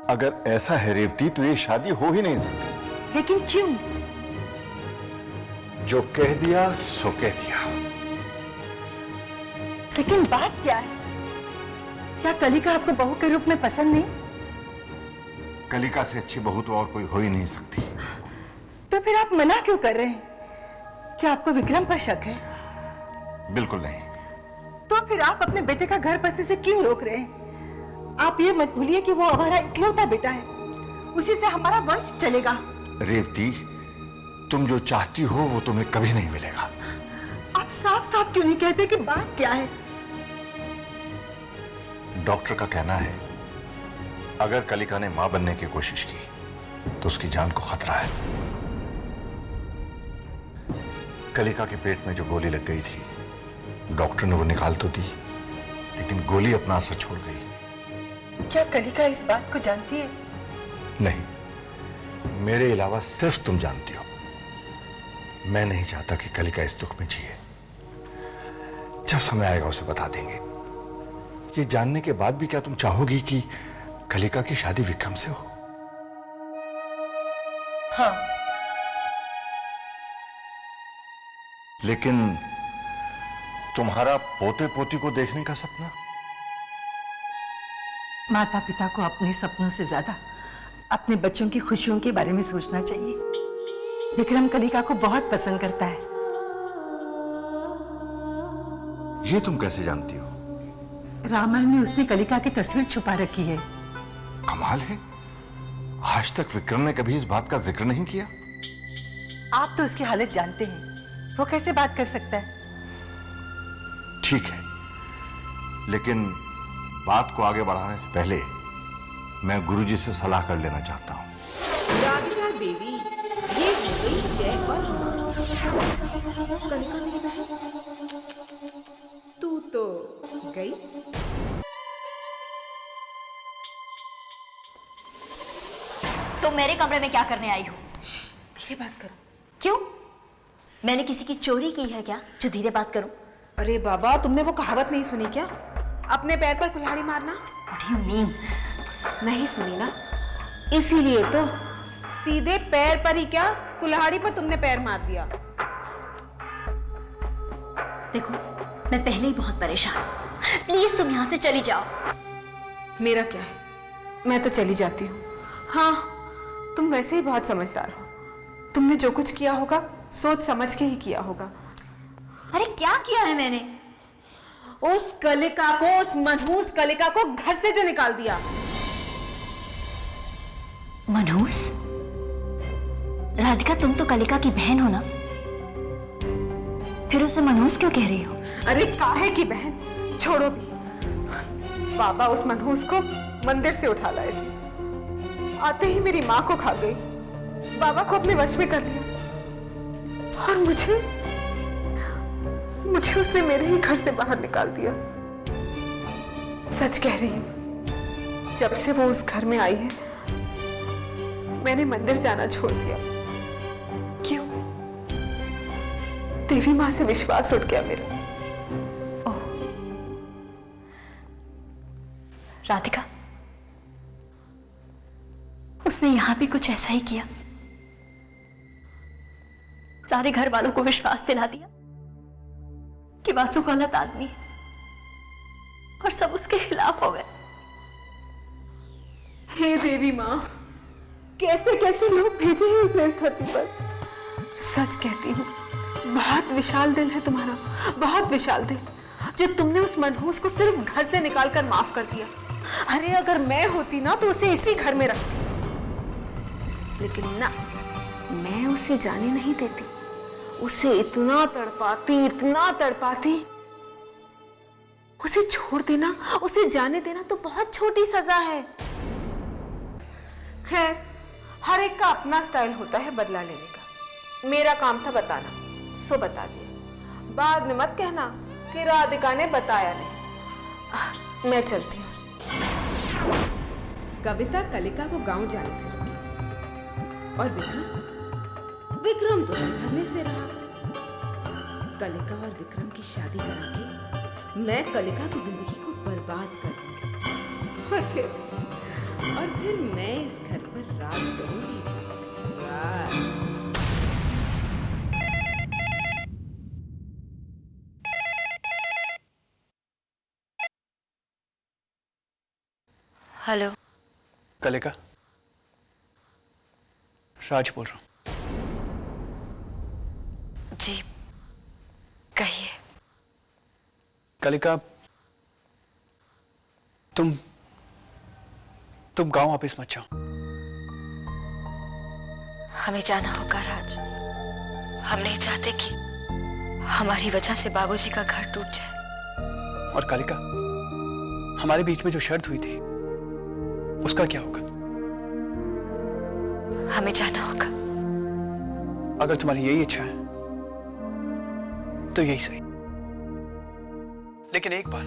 अगर ऐसा है रेवती तो ये शादी हो ही नहीं सकती। लेकिन क्यों? जो कह दिया सो कह दिया। लेकिन बात क्या है? क्या कलिका आपको बहू के रूप में पसंद नहीं? कलिका से अच्छी बहू तो और कोई हो ही नहीं सकती। तो फिर आप मना क्यों कर रहे हैं? क्या आपको विक्रम पर शक है? बिल्कुल नहीं। तो फिर आप अपने बेटे का घर बसने से क्यों रोक रहे हैं? आप ये मत भूलिए कि वो हमारा इकलौता बेटा है, उसी से हमारा वंश चलेगा। रेवती, तुम जो चाहती हो वो तुम्हें कभी नहीं मिलेगा। आप साफ साफ क्यों नहीं कहते कि बात क्या है? डॉक्टर का कहना है अगर कलिका ने मां बनने की कोशिश की तो उसकी जान को खतरा है। कलिका के पेट में जो गोली लग गई थी, डॉक्टर ने वो निकाल तो दी, लेकिन गोली अपना असर छोड़ गई। क्या कलिका इस बात को जानती है? नहीं, मेरे अलावा सिर्फ तुम जानती हो। मैं नहीं चाहता कि कलिका इस दुख में जिए। जब समय आएगा उसे बता देंगे। ये जानने के बाद भी क्या तुम चाहोगी कि कलिका की शादी विक्रम से हो? हाँ। लेकिन तुम्हारा पोते पोती को देखने का सपना? माता पिता को अपने सपनों से ज्यादा अपने बच्चों की खुशियों के बारे में सोचना चाहिए। विक्रम कलिका को बहुत पसंद करता है। ये तुम कैसे जानती हो? रामायण में उसने कलिका की तस्वीर छुपा रखी है। कमाल है, आज तक विक्रम ने कभी इस बात का जिक्र नहीं किया। आप तो उसकी हालत जानते हैं, वो कैसे बात कर सकता है? ठीक है, लेकिन बात को आगे बढ़ाने से पहले मैं गुरुजी से सलाह कर लेना चाहता हूं। राधिका देवी, ये हो गई शय और हिमा। कलिका मेरी बहन, तू तो गई। तो मेरे कमरे में क्या करने आई हो? धीरे बात करो। क्यों? मैंने किसी की चोरी की है क्या जो धीरे बात करूं? अरे बाबा, तुमने वो कहावत नहीं सुनी क्या? अपने पैर पर कुल्हाड़ी मारना। What do you mean? नहीं सुनी ना, इसीलिए तो सीधे पैर पर ही क्या, कुल्हाड़ी पर तुमने पैर मार दिया। देखो, मैं पहले ही बहुत परेशान हूं। प्लीज तुम यहाँ से चली जाओ। मेरा क्या है, मैं तो चली जाती हूँ। हाँ, तुम वैसे ही बहुत समझदार हो। तुमने जो कुछ किया होगा सोच समझ के ही किया होगा। अरे क्या किया है मैंने? उस कलिका को, उस मनहूस कलिका को घर से जो निकाल दिया। मनहूस? राधिका, तुम तो कलिका की बहन हो ना, फिर उसे मनहूस क्यों कह रही हो? अरे काहे की बहन, छोड़ो भी। बाबा उस मनहूस को मंदिर से उठा लाए थे, आते ही मेरी माँ को खा गई, बाबा को अपने वश में कर लिया, और मुझे उसने मेरे ही घर से बाहर निकाल दिया। सच कह रही हूँ, जब से वो उस घर में आई है, मैंने मंदिर जाना छोड़ दिया। क्यों? देवी माँ से विश्वास उठ गया मेरा। ओह, राधिका, उसने यहां भी कुछ ऐसा ही किया। सारे घर वालों को विश्वास दिला दिया कि वासु गलत आदमी है, और सब उसके खिलाफ हो गए। हे देवी माँ, कैसे कैसे लोग भेजे हैं उसने इस धरती पर। सच कहती हूँ, बहुत विशाल दिल है तुम्हारा, बहुत विशाल दिल, जो तुमने उस मनहूस को सिर्फ घर से निकालकर माफ कर दिया। अरे अगर मैं होती ना तो उसे इसी घर में रखती, लेकिन ना, मैं उसे जाने नहीं देती। उसे इतना तड़पाती, उसे छोड़ देना, उसे जाने देना तो बहुत छोटी सजा है। खैर, हर एक का अपना स्टाइल होता है बदला लेने का। मेरा काम था बताना, सो बता दिया। बाद में मत कहना कि राधिका ने बताया नहीं। मैं चलती हूँ। कविता कलिका को गांव जाने से रोकी, और विक्रम तो सुधरने से रहा। कलिका और विक्रम की शादी करा के मैं कलिका की जिंदगी को बर्बाद कर दूंगी, और और फिर मैं इस घर पर राज करूंगी। राज। हेलो। कलिका, राज बोल रहा हूं। जी कहिए। कलिका, तुम गांव वापस मत जाओ। हमें जाना होगा राज। हम नहीं चाहते कि हमारी वजह से बाबूजी का घर टूट जाए। और कलिका, हमारे बीच में जो शर्त हुई थी उसका क्या होगा? हमें जाना होगा। अगर तुम्हारी यही इच्छा है तो यही सही। लेकिन एक बार,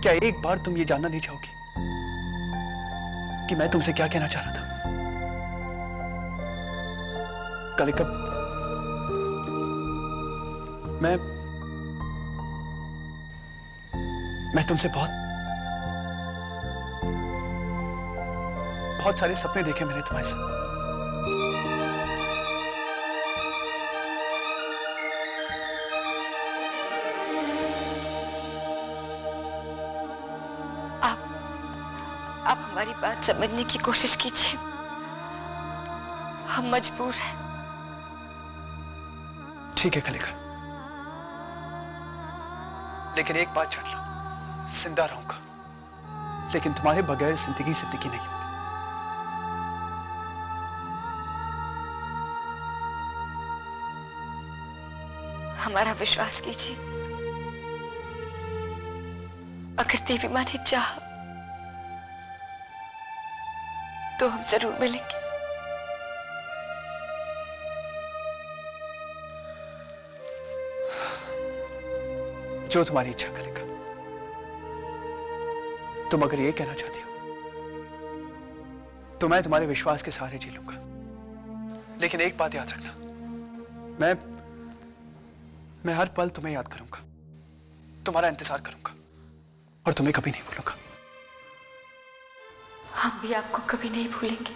क्या एक बार तुम ये जानना नहीं चाहोगी कि मैं तुमसे क्या कहना चाह रहा था? कलिका, मैं तुमसे बहुत सारे सपने देखे मैंने तुम्हारे साथ। आप हमारी बात समझने की कोशिश कीजिए। हम मजबूर हैं। ठीक है कलिका, लेकिन एक बात जान लो, जिंदा रहूंगा, लेकिन तुम्हारे बगैर जिंदगी नहीं होगी। हमारा विश्वास कीजिए। अगर देवी माँ ने चाहा तो हम जरूर मिलेंगे। जो तुम्हारी इच्छा कलिका। तुम अगर ये कहना चाहती हो तो मैं तुम्हारे विश्वास के सहारे जी लूंगा। लेकिन एक बात याद रखना, मैं हर पल तुम्हें याद करूंगा, तुम्हारा इंतजार करूंगा और तुम्हें कभी नहीं भूलूंगा। हम भी आपको कभी नहीं भूलेंगे।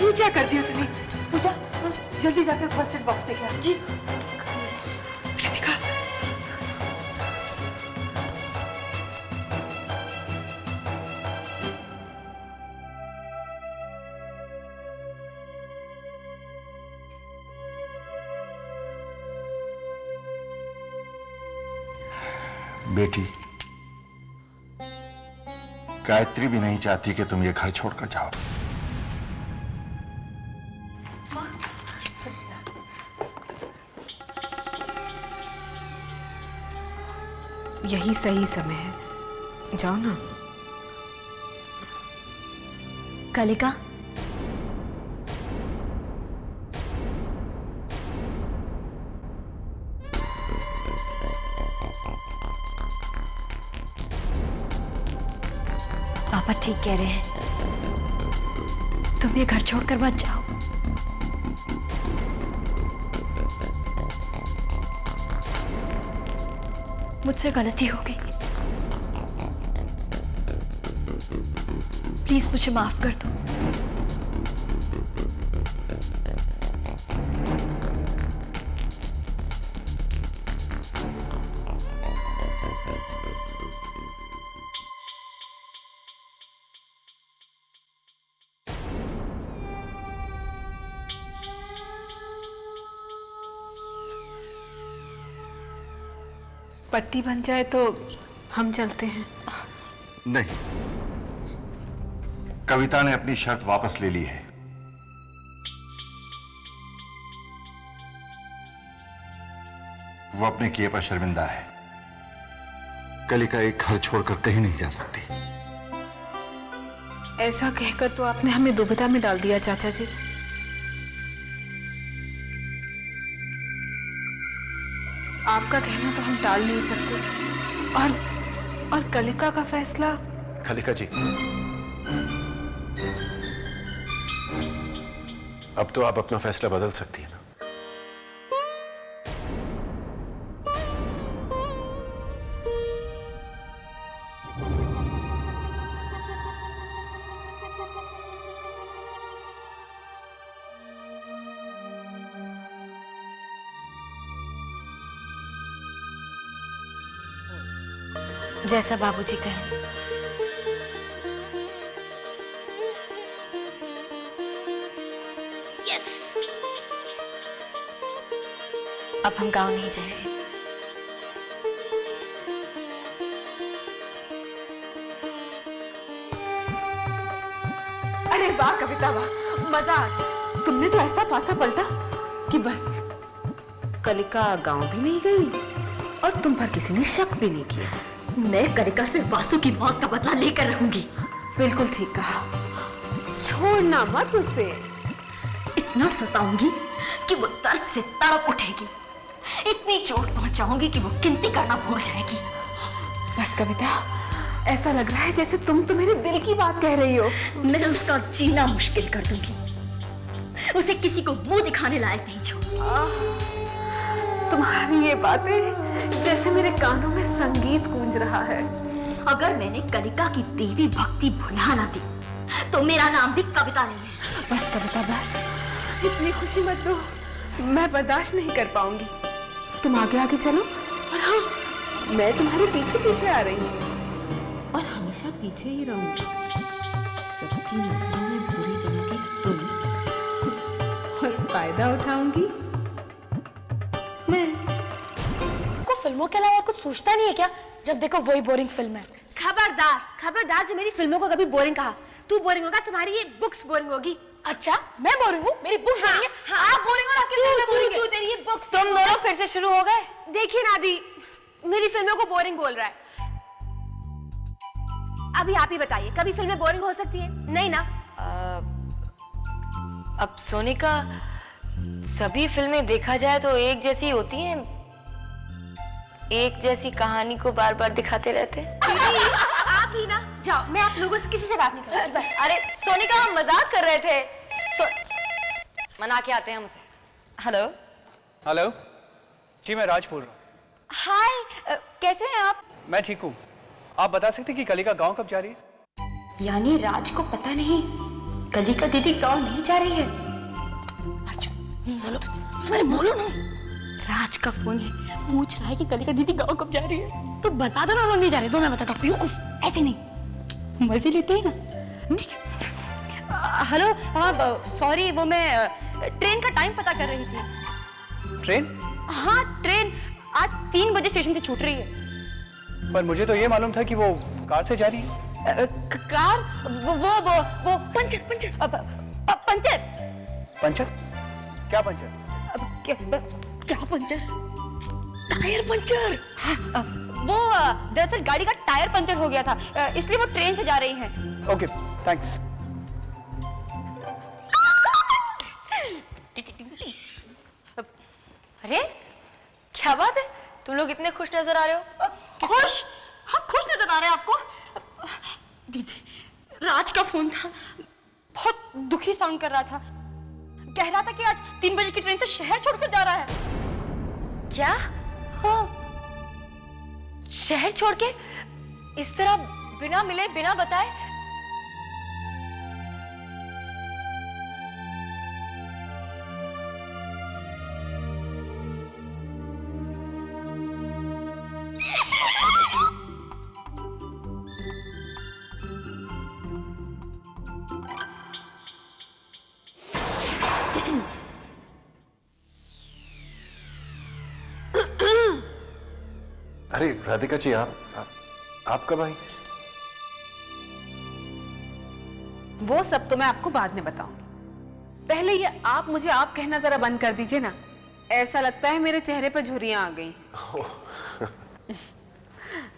ये क्या करती हो तुम्हें? पूजा, जल्दी जाकर फर्स्ट एड बॉक्स लेके आ। जी। बेटी, गायत्री भी नहीं चाहती कि तुम ये घर छोड़कर जाओ। यही सही समय है, जाओ ना। कलिका, पापा ठीक कह रहे हैं, तुम ये घर छोड़कर मत जाओ। मुझसे गलती हो गई, प्लीज मुझे माफ कर दो। पट्टी बन जाए तो हम चलते हैं। नहीं, कविता ने अपनी शर्त वापस ले ली है। वो अपने किए पर शर्मिंदा है। कलिका एक घर छोड़कर कहीं नहीं जा सकती। ऐसा कहकर तो आपने हमें दुविधा में डाल दिया चाचा जी। आपका कहना तो हम टाल नहीं सकते। और कलिका का फैसला? कलिका जी, अब तो आप अपना फैसला बदल सकती है ना। जैसा बाबूजी कहें। यस, अब हम गांव नहीं जाएंगे। अरे वाह कविता, वाह, मजा आ गया। तुमने तो ऐसा पासा पलटा कि बस कलिका गांव भी नहीं गई और तुम पर किसी ने शक भी नहीं किया। मैं कलिका से वासु की मौत का बदला लेकर रहूंगी। बिल्कुल ठीक कहा। छोड़ना मत उसे। इतना सताऊंगी कि वो दर्द से तड़प उठेगी। इतनी चोट पहुंचाऊंगी कि वो गिनती करना भूल जाएगी। बस कविता, ऐसा लग रहा है जैसे तुम तो मेरे दिल की बात कह रही हो। मैं उसका जीना मुश्किल कर दूंगी। उसे किसी को मुंह दिखाने लायक नहीं छोड़ूंगी। तुम्हारी ये बातें जैसे मेरे कानों में संगीत गूंज रहा है। अगर मैंने कलिका की देवी भक्ति भुला ना दी तो मेरा नाम भी कविता नहीं है। बस कविता, बस इतनी खुशी मत दो, मैं बर्दाश्त नहीं कर पाऊंगी। तुम आगे आगे चलो और हाँ, मैं तुम्हारे पीछे पीछे आ रही हूँ और हमेशा पीछे ही रहूंगी। सबकी नजरों में बुरी बनोगी तुम और फायदा उठाऊंगी मैं। को फिल्मों के अलावा कुछ सोचता नहीं है क्या? जब देखो वही बोरिंग फिल्म है। खबरदार खबरदार, जो मेरी फिल्मों को कभी बोरिंग कहा। तू बोरिंग होगा, तुम्हारी ये बुक्स बोरिंग होगी। अच्छा, मैं बोरिंग हूँ? मेरी बुक बोरिंग है? हाँ, आप बोरिंग हो ना? तू तेरी ये बुक्स। तुम दोनों फिर से शुरू हो गए। देखिए नादी, मेरी फिल्मों को बोरिंग बोल रहा है। अभी आप ही बताइए, कभी फिल्में बोरिंग हो सकती है? नहीं ना। अब सोनिका, सभी फिल्में देखा जाए तो एक जैसी होती हैं। एक जैसी कहानी को बार बार दिखाते रहते हैं। आप ही ना जाओ, मैं आप लोगों से किसी से बात नहीं कर रही। बस। अरे सोनिका, हम मजाक कर रहे थे। मना के आते हैं हम उसे। हेलो हेलो जी, मैं राज बोल रहा हूँ। हाय, कैसे हैं आप? मैं ठीक हूँ। आप बता सकते कि कलिका गांव कब जा रही है? यानी राज को पता नहीं कलिका दीदी गाँव नहीं जा रही है। अरे बोलो ना। राज का फोन है, पूछ रहा है कि कलिका दीदी गाँव कब जा रही है। तो बता दो ना, लोग नहीं जा रहे। दो मैं बताता हूँ। बेवकूफ, ऐसे नहीं, मजे लेते हैं ना। ठीक है। हेलो, हाँ सॉरी, वो मैं ट्रेन का टाइम पता कर रही थी। ट्रेन? हाँ ट्रेन आज 3 बजे स्टेशन से छूट रही है। पर मुझे तो ये मालूम था कि वो कार से जा रही है। कार? वो पंचर पंचर पंचर पंचर? क्या पंचर? क्या पंचर? Tyre puncture. हाँ, वो दरअसल गाड़ी का टायर पंचर हो गया था, इसलिए वो ट्रेन से जा रही हैं। Okay, thanks. अरे क्या बात है, तुम लोग इतने खुश नजर आ रहे हो? खुश? हाँ खुश नजर आ रहे हैं आपको? दीदी, राज का फोन था, बहुत दुखी साउंड कर रहा था। कह रहा था कि आज 3 बजे की ट्रेन से शहर छोड़कर जा रहा है। क्या? हाँ। शहर छोड़ के इस तरह बिना मिले बिना बताए? अरे राधिका जी, आप कब आई? वो सब तो मैं आपको बाद में बताऊंगी। पहले ये आप मुझे आप कहना जरा बंद कर दीजिए ना। ऐसा लगता है मेरे चेहरे पर झुर्रियां आ गई।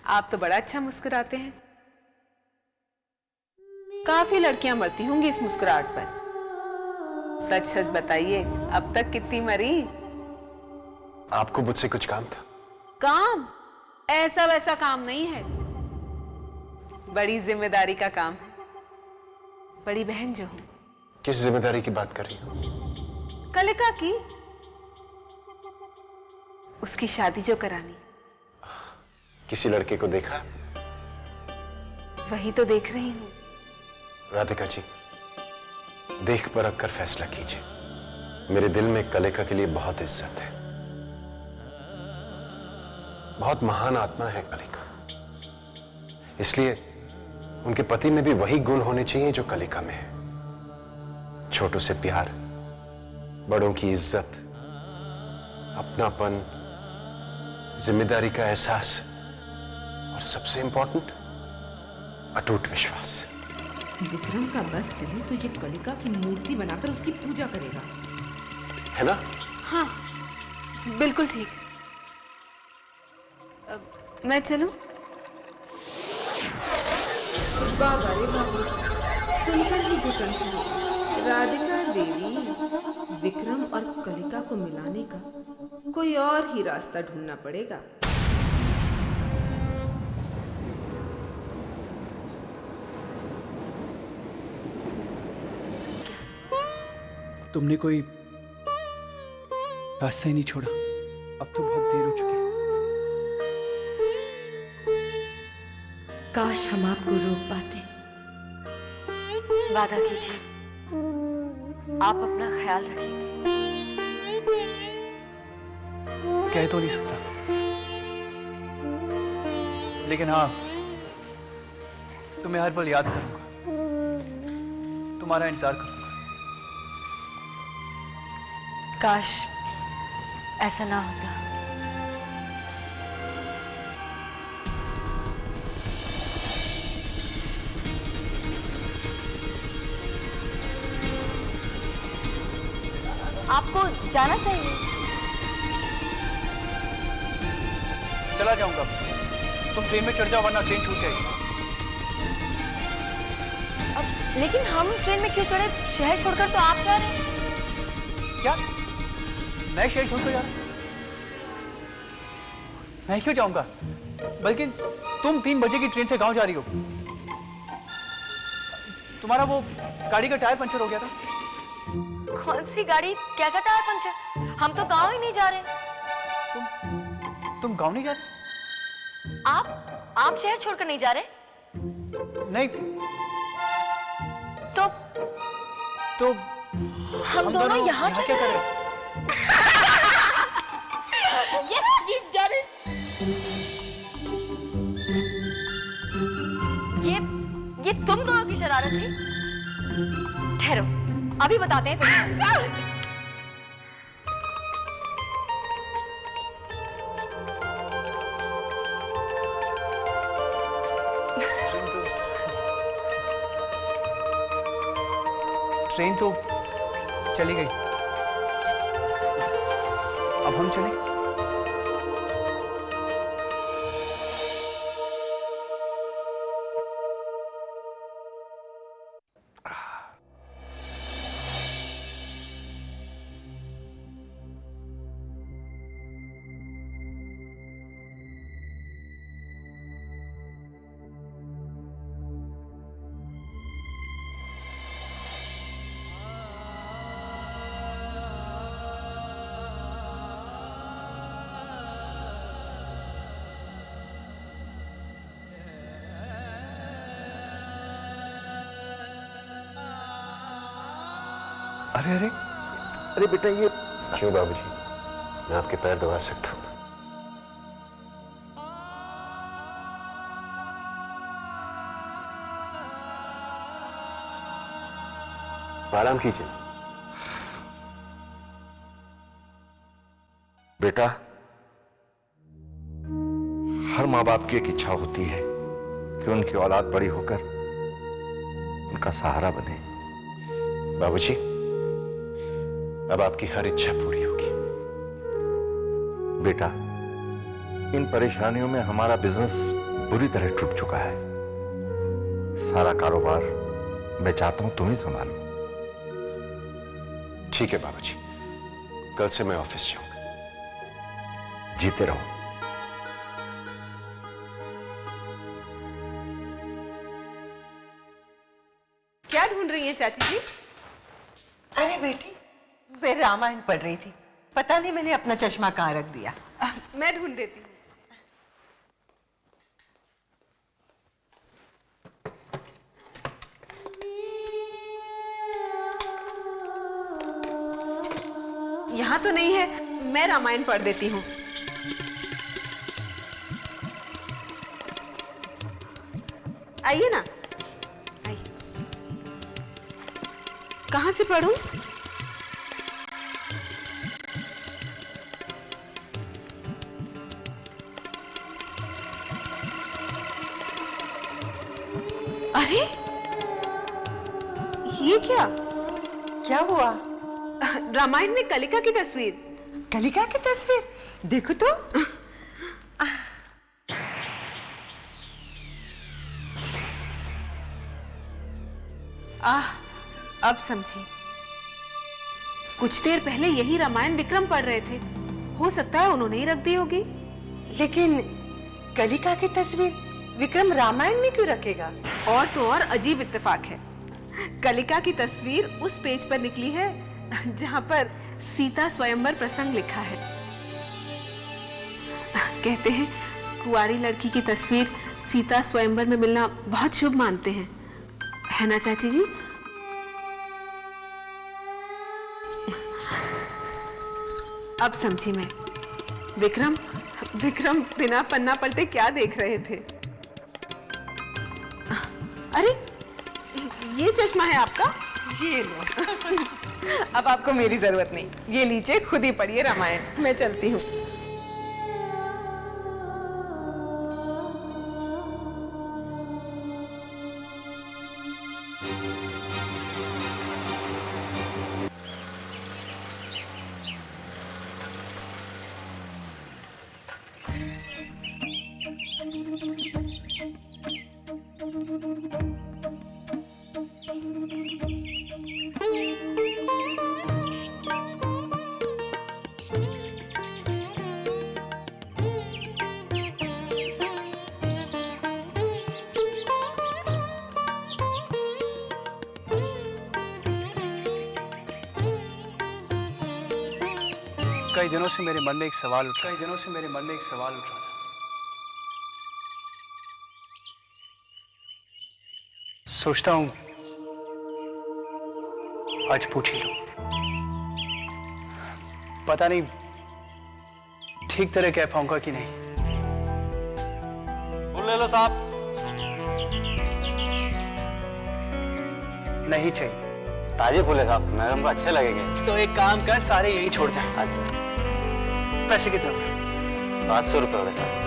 आप तो बड़ा अच्छा मुस्कुराते हैं। काफी लड़कियां मरती होंगी इस मुस्कुराहट पर। सच सच बताइए, अब तक कितनी मरी? आपको मुझसे कुछ काम था? काम? ऐसा वैसा काम नहीं है, बड़ी जिम्मेदारी का काम है। बड़ी बहन जो हूं। किस जिम्मेदारी की बात कर रही हो? कलिका की, उसकी शादी जो करानी। किसी लड़के को देखा? वही तो देख रही हूं। राधिका जी, देख परख कर फैसला कीजिए। मेरे दिल में कलिका के लिए बहुत इज्जत है। बहुत महान आत्मा है कलिका, इसलिए उनके पति में भी वही गुण होने चाहिए जो कलिका में है। छोटों से प्यार, बड़ों की इज्जत, अपनापन, जिम्मेदारी का एहसास और सबसे इंपॉर्टेंट, अटूट विश्वास। विक्रम का बस चले तो ये कलिका की मूर्ति बनाकर उसकी पूजा करेगा, है ना? हाँ बिल्कुल ठीक। मैं चलूं? बाबा रे बाबा, सुनकर ही घुटन सी। राधिका देवी, विक्रम और कलिका को मिलाने का कोई और ही रास्ता ढूंढना पड़ेगा। तुमने कोई रास्ता ही नहीं छोड़ा। अब तो बहुत देर हो चुकी है। काश हम आपको रोक पाते। वादा कीजिए, आप अपना ख्याल रखेंगे। कह तो नहीं सकता, लेकिन हाँ, तुम्हें हर पल याद करूंगा, तुम्हारा इंतजार करूंगा। काश ऐसा ना होता। आपको जाना चाहिए। चला जाऊंगा, तुम ट्रेन में चढ़ जाओ वरना ट्रेन छूट जाएगी। लेकिन हम ट्रेन में क्यों चढ़े? शहर छोड़कर तो आप जा रहे हैं। क्या? मैं शहर छोड़कर जा रहा हूं? मैं क्यों जाऊंगा? बल्कि तुम 3 बजे की ट्रेन से गांव जा रही हो। तुम्हारा वो गाड़ी का टायर पंचर हो गया था। कौन सी गाड़ी? कैसा टायर पंचर? हम तो गांव ही नहीं जा रहे। तुम गांव नहीं जा रहे? आप शहर छोड़कर नहीं जा रहे? नहीं। तो तो हम दोनों यहाँ क्या कर रहे हैं? Yes we've done it. ये तुम दोनों की शरारत थी? ठहरो, अभी बताते हैं तुम्हें। ट्रेन तो चली गई, अब हम चलें? अरे अरे अरे बेटा, ये क्यों बाबूजी, मैं आपके पैर दबा सकता हूँ। आराम कीजिए। बेटा, हर माँ बाप की एक इच्छा होती है कि उनकी औलाद बड़ी होकर उनका सहारा बने। बाबूजी, अब आपकी हर इच्छा पूरी होगी। बेटा, इन परेशानियों में हमारा बिजनेस बुरी तरह टूट चुका है। सारा कारोबार मैं चाहता हूं तुम ही संभालो। ठीक है बाबूजी, कल से मैं ऑफिस जाऊंगा। जीते रहो। क्या ढूंढ रही हैं चाची जी? अरे बेटी, मैं रामायण पढ़ रही थी, पता नहीं मैंने अपना चश्मा कहाँ रख दिया। मैं ढूंढ देती हूँ। यहाँ तो नहीं है, मैं रामायण पढ़ देती हूँ। आइए ना, आइए। कहाँ से पढ़ूं? अरे ये क्या? क्या हुआ? रामायण में कलिका की तस्वीर। कलिका की तस्वीर? देखो तो। अब समझी। कुछ देर पहले यही रामायण विक्रम पढ़ रहे थे, हो सकता है उन्होंने ही रख दी होगी। लेकिन कलिका की तस्वीर विक्रम रामायण में क्यों रखेगा? और तो और अजीब इत्तेफाक है, कलिका की तस्वीर उस पेज पर निकली है जहां पर सीता स्वयंवर प्रसंग लिखा है। कहते हैं कुंवारी लड़की की तस्वीर सीता स्वयंवर में मिलना बहुत शुभ मानते हैं, है ना चाची जी? अब समझी मैं। विक्रम बिना पन्ना पलटे क्या देख रहे थे? अरे ये चश्मा है आपका? ये लो। अब आपको मेरी जरूरत नहीं, ये लीजिए, खुद ही पढ़िए रामायण। मैं चलती हूँ। कई दिनों से मेरे मन में एक सवाल उठ रहा था। सोचता हूं आज पूछ ही लो। पता नहीं ठीक तरह कह पाऊंगा कि नहीं। फूल ले लो साहब। नहीं चाहिए। ताजे फूल है साहब, मैडम को अच्छे लगेंगे। तो एक काम कर, सारे यही छोड़ जा। अच्छा, पैसे कितने हुए? 500 रुपये हो गए साहब।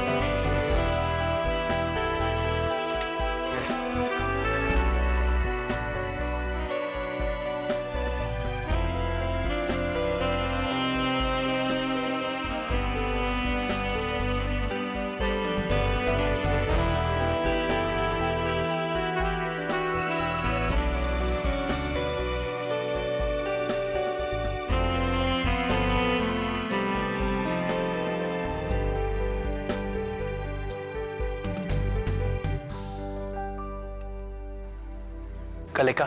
कलिका,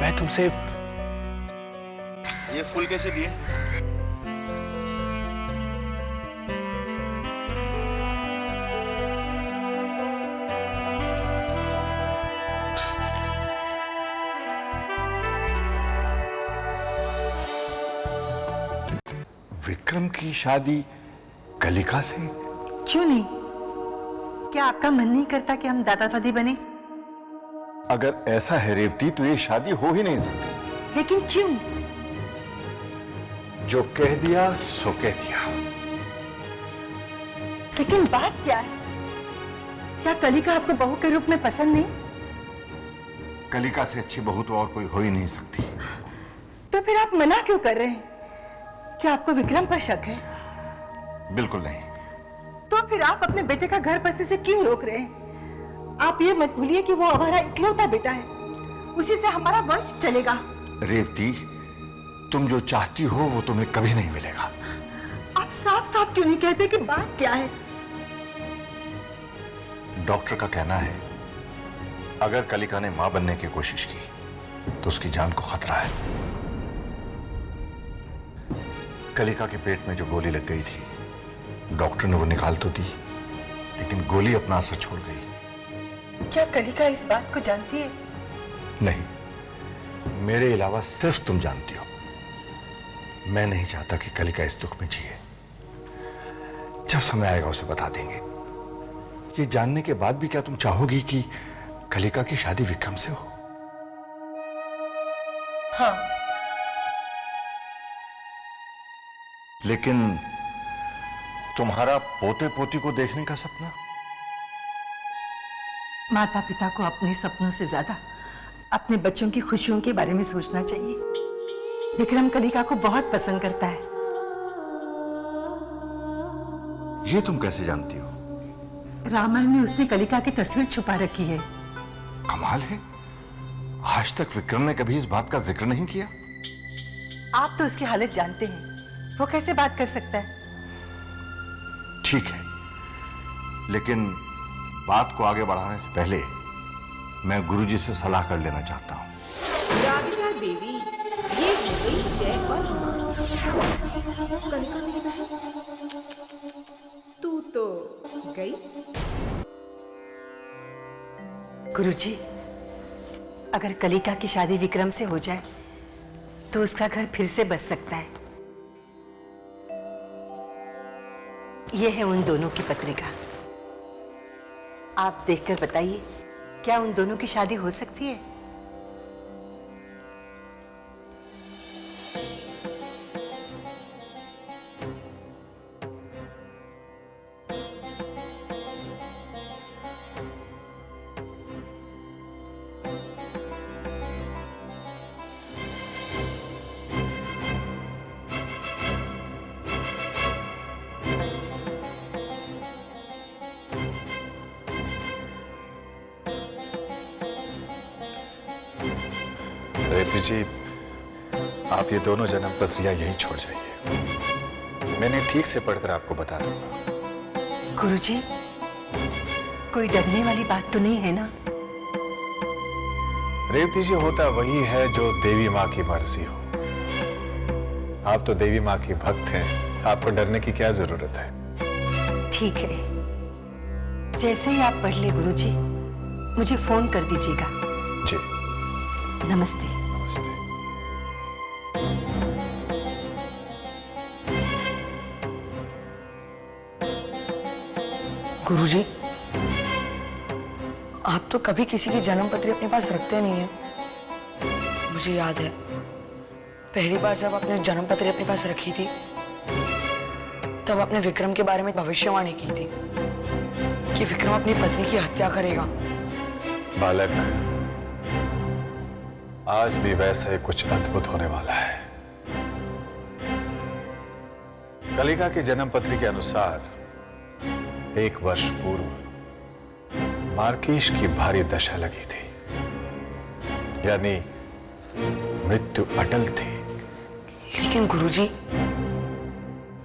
मैं तुमसे ये फूल कैसे दिए? विक्रम की शादी कलिका से? क्यों नहीं? क्या आपका मन नहीं करता कि हम दादा दादी बने? अगर ऐसा है रेवती तो ये शादी हो ही नहीं सकती। लेकिन क्यों? जो कह दिया सो कह दिया। लेकिन बात क्या है? क्या कलिका आपको बहू के रूप में पसंद नहीं? कलिका से अच्छी बहू तो और कोई हो ही नहीं सकती। तो फिर आप मना क्यों कर रहे हैं? क्या आपको विक्रम पर शक है? बिल्कुल नहीं। तो फिर आप अपने बेटे का घर बसने से क्यों रोक रहे हैं? आप ये मत भूलिए कि वो हमारा इकलौता बेटा है, उसी से हमारा वंश चलेगा। रेवती, तुम जो चाहती हो वो तुम्हें कभी नहीं मिलेगा। आप साफ साफ क्यों नहीं कहते कि बात क्या है? डॉक्टर का कहना है अगर कलिका ने मां बनने की कोशिश की तो उसकी जान को खतरा है। कलिका के पेट में जो गोली लग गई थी डॉक्टर ने वो निकाल तो दी, लेकिन गोली अपना असर छोड़ गई। क्या कलिका इस बात को जानती है? नहीं, मेरे अलावा सिर्फ तुम जानती हो। मैं नहीं चाहता कि कलिका इस दुख में जिए। जब समय आएगा उसे बता देंगे। ये जानने के बाद भी क्या तुम चाहोगी कि कलिका की शादी विक्रम से हो? हाँ। लेकिन तुम्हारा पोते पोती को देखने का सपना? माता पिता को अपने सपनों से ज्यादा अपने बच्चों की खुशियों के बारे में सोचना चाहिए। विक्रम कलिका को बहुत पसंद करता है। ये तुम कैसे जानती हो? रामायण में उसने कलिका की तस्वीर छुपा रखी है। कमाल है, आज तक विक्रम ने कभी इस बात का जिक्र नहीं किया। आप तो उसकी हालत जानते हैं, वो कैसे बात कर सकता है? ठीक है, लेकिन बात को आगे बढ़ाने से पहले मैं गुरुजी से सलाह कर लेना चाहता हूं। राधिका देवी, ये हो गई शय और मां। कलिका मेरी बहन, तू तो गई। गुरुजी, अगर कलिका की शादी विक्रम से हो जाए तो उसका घर फिर से बस सकता है। यह है उन दोनों की पत्रिका। आप देखकर बताइए, क्या उन दोनों की शादी हो सकती है? रेवती जी, आप ये दोनों जन्म पत्रियां यहीं छोड़ जाइए। मैंने ठीक से पढ़कर आपको बता दूंगा। गुरुजी, कोई डरने वाली बात तो नहीं है ना? रेवती जी, होता वही है जो देवी माँ की मर्जी हो। आप तो देवी माँ की भक्त हैं, आपको डरने की क्या जरूरत है? ठीक है, जैसे ही आप पढ़ ले गुरुजी, मुझे फोन कर दीजिएगा। जी। नमस्ते। नमस्ते। गुरुजी, आप तो कभी किसी की जन्म पत्री अपने पास रखते नहीं हैं। मुझे याद है पहली बार जब आपने जन्म पत्री अपने पास रखी थी तब आपने विक्रम के बारे में भविष्यवाणी की थी कि विक्रम अपनी पत्नी की हत्या करेगा। बालक, आज भी वैसा ही कुछ अद्भुत होने वाला है। कलिका की जन्म पत्री के अनुसार 1 वर्ष पूर्व मार्कीश की भारी दशा लगी थी, यानी मृत्यु अटल थी। लेकिन गुरुजी,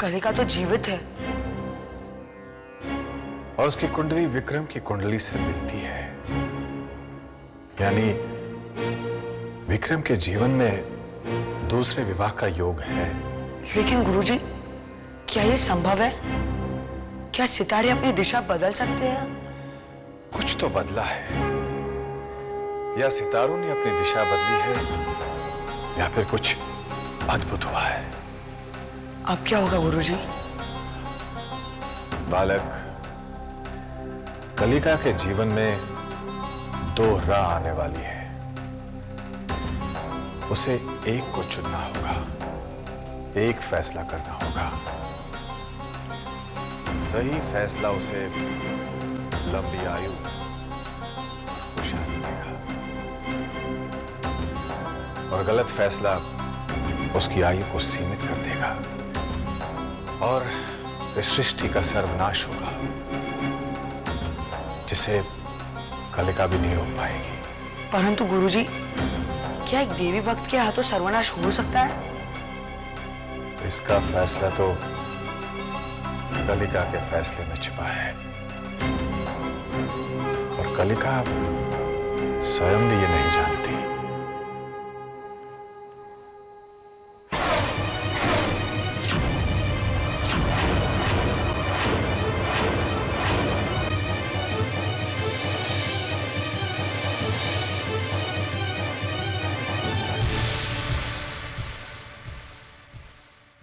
कलिका तो जीवित है और उसकी कुंडली विक्रम की कुंडली से मिलती है, यानी विक्रम के जीवन में दूसरे विवाह का योग है। लेकिन गुरुजी, क्या ये संभव है? क्या सितारे अपनी दिशा बदल सकते हैं? कुछ तो बदला है, या सितारों ने अपनी दिशा बदली है, या फिर कुछ अद्भुत हुआ है। अब क्या होगा गुरुजी? बालक, कलिका के जीवन में 2 राह आने वाली है। उसे एक को चुनना होगा, एक फैसला करना होगा। सही फैसला उसे लंबी आयु और खुशहाली देगा, और गलत फैसला उसकी आयु को सीमित कर देगा और इस सृष्टि का सर्वनाश होगा, जिसे कलिका भी नहीं रोक पाएगी। परंतु गुरुजी, क्या एक देवी भक्त के हाथों सर्वनाश हो सकता है? इसका फैसला तो कलिका के फैसले में छिपा है, और कलिका स्वयं भी ये नहीं जानती।